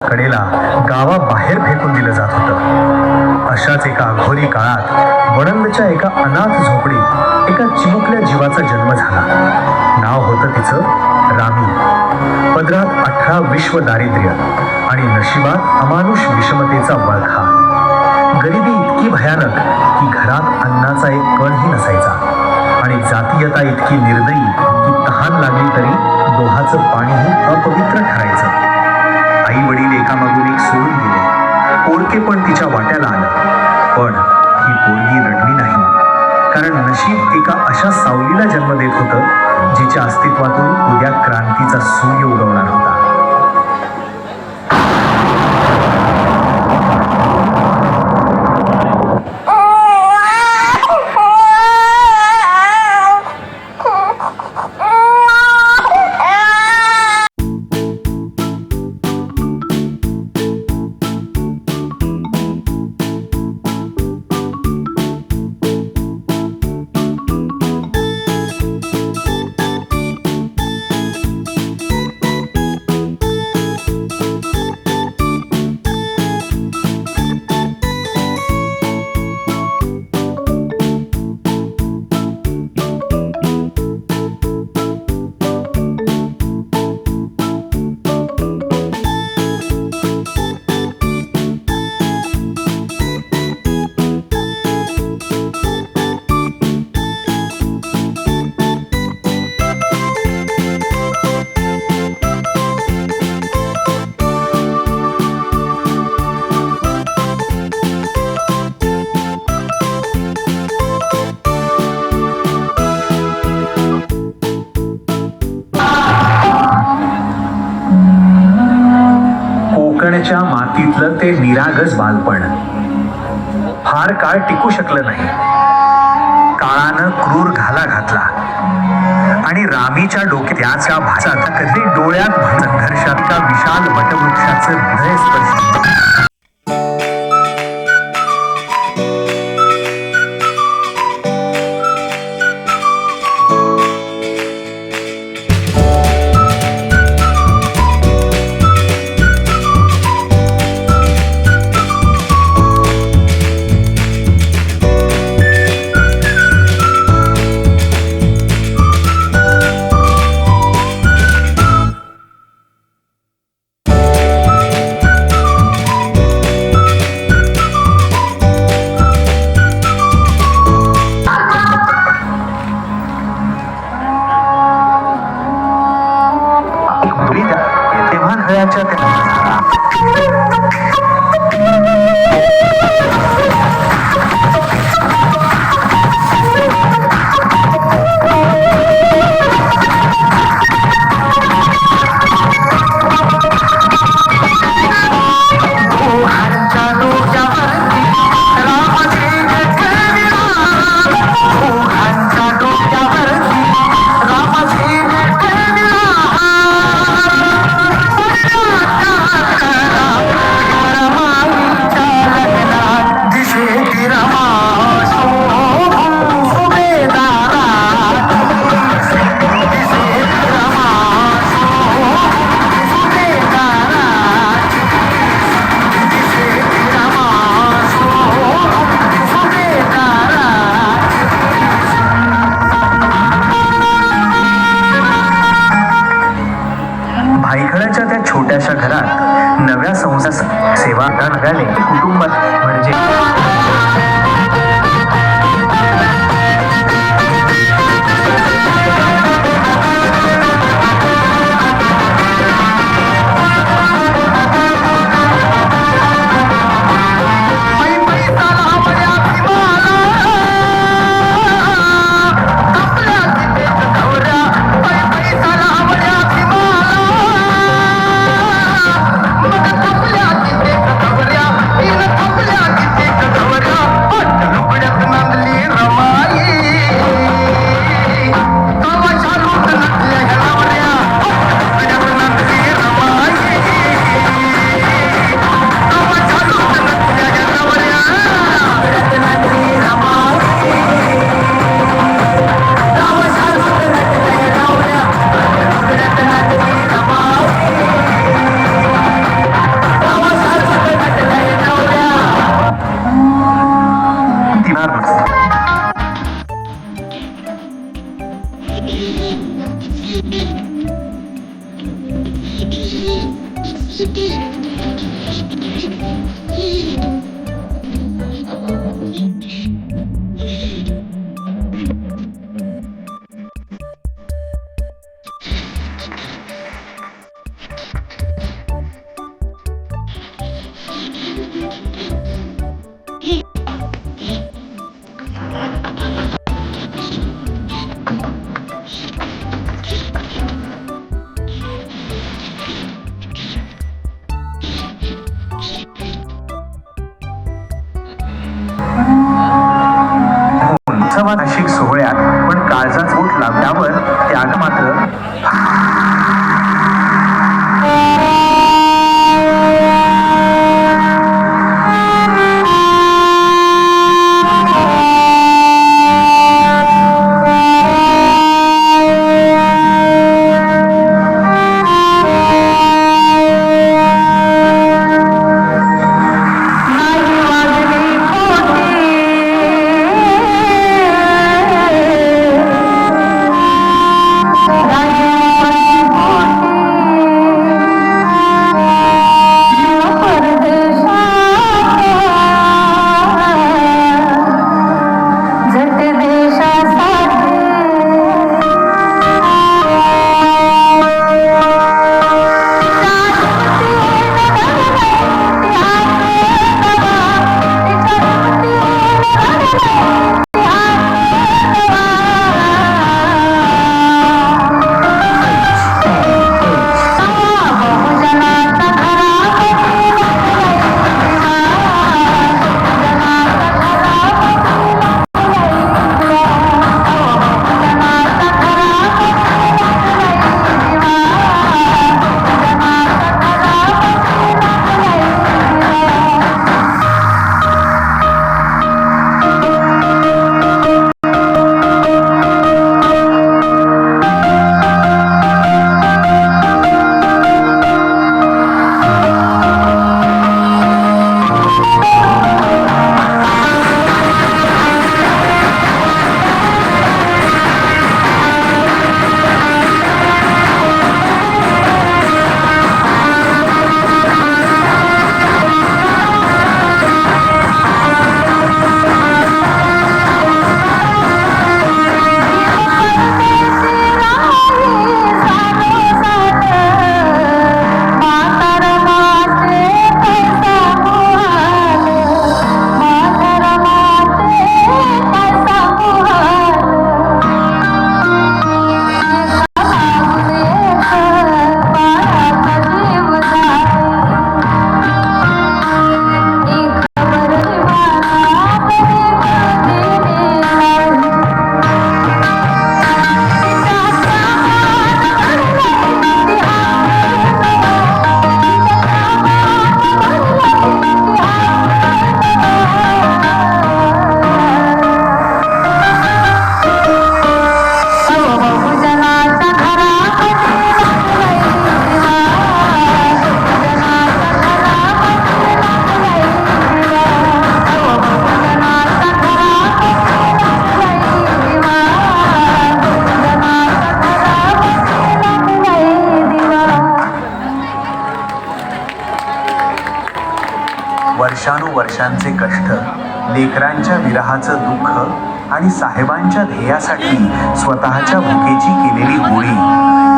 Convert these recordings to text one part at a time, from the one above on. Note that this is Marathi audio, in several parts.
कडेला गावाबाहेर फेकून दिलं जात होतं. अशाच एका अघोरी काळात वणंदच्या एका अनाथ झोपडीत एका चिमुकल्या जीवाचा जन्म झाला. नाव होतं तिचं रामी. पदरात 18 विश्व दारिद्र्य आणि नशिबात अमानुष विषमतेचा वळखा. गरिबी इतकी भयानक की घरात अन्नाचा एक कणही नसायचा आणि जातीयता इतकी निर्दयी की तहान लागली तरी डोहाचं पाणीही अपवित्र ठरायचं. आई वडील एकामागून एक सोडून गेले. पोरके पण तिच्या वाट्याला आलं. पण ही पोरगी रडली नाही, कारण नशीब एका अशा सावलीला जन्म देत होतं जिच्या अस्तित्वातून उद्या क्रांतीचा सूर्य उगवणार होता. कोकणच्या मातीतलं ते निरागस बालपण फार काळ टिकू शकलं नाही. काळानं क्रूर घाला घातला आणि रामीच्या डोक्यात त्याच्या भाषात कधी डोळ्यात संघर्षात का विशाल वटवृक्षाचं हृदय स्पर्श. तेव्हा घराच्या भायखळ्याच्या त्या छोट्याशा घरात नव्या संसार सेवा नव्याने कुटुंबात म्हणजे नाशिक सोहळ्यात पण काळजा चोट लागल्यावर त्याग मात्र वर्षानुवर्षांचे कष्ट, लेकरांच्या विरहाचं दुःख आणि साहेबांच्या ध्येयासाठी स्वतःच्या भुकेची केलेली होळी,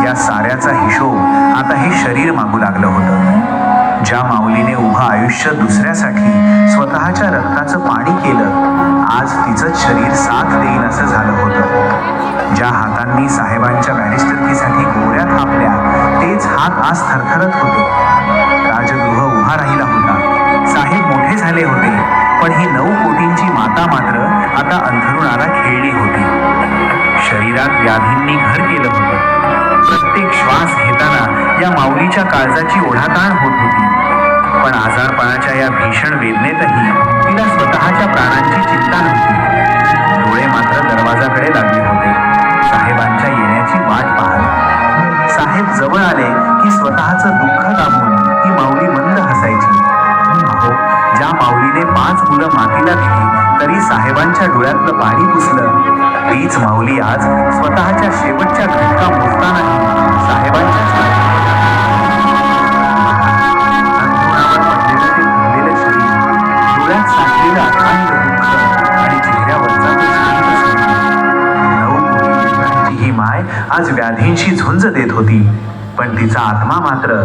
या साऱ्याचा हिशोब आता हे शरीर मागू लागलं होतं. ज्या माऊलीने उभं आयुष्य दुसऱ्यासाठी स्वतःच्या रक्ताचं पाणी केलं, आज तिचंच शरीर साथ देईल असं झालं होतं. ज्या हातांनी साहेबांच्या बॅरिस्टरकीसाठी गोऱ्या थापल्या, तेच हात आज थरथरत होते. राजगृह उभा राहिला होता, साहेब मोठे झाले होते, पण ही 9 कोटींची माता मात्र आता अंथरुणाला खेळली होती. शरीरात व्याधींनी घर केलं होतं. प्रत्येक श्वास घेताना या माऊलीच्या काळजाची ओढाताण होत होती. पण आजारपणाच्या या भीषण वेदनेतही तिला स्वतःच्या प्राणांची चिंता नव्हती. डोळे मात्र दरवाजाकडे लागले होते, साहेबांच्या येण्याची वाट पाहत. साहेब जवळ आले की स्वतःचं दुःख दाबून ती माऊली मंद हसायची. अहो, ज्या माऊलीने 5 मुलं मातीला दिली तरी साहेबांच्या डोळ्यातलं पाणी पुसलं, तीच माऊली आज स्वतःच्या शेवटच्या घटका मोजतानाही साहेबांच्या बऱ्याच व्याधींशी झुंज देत होती, पण तिचा आत्मा मात्र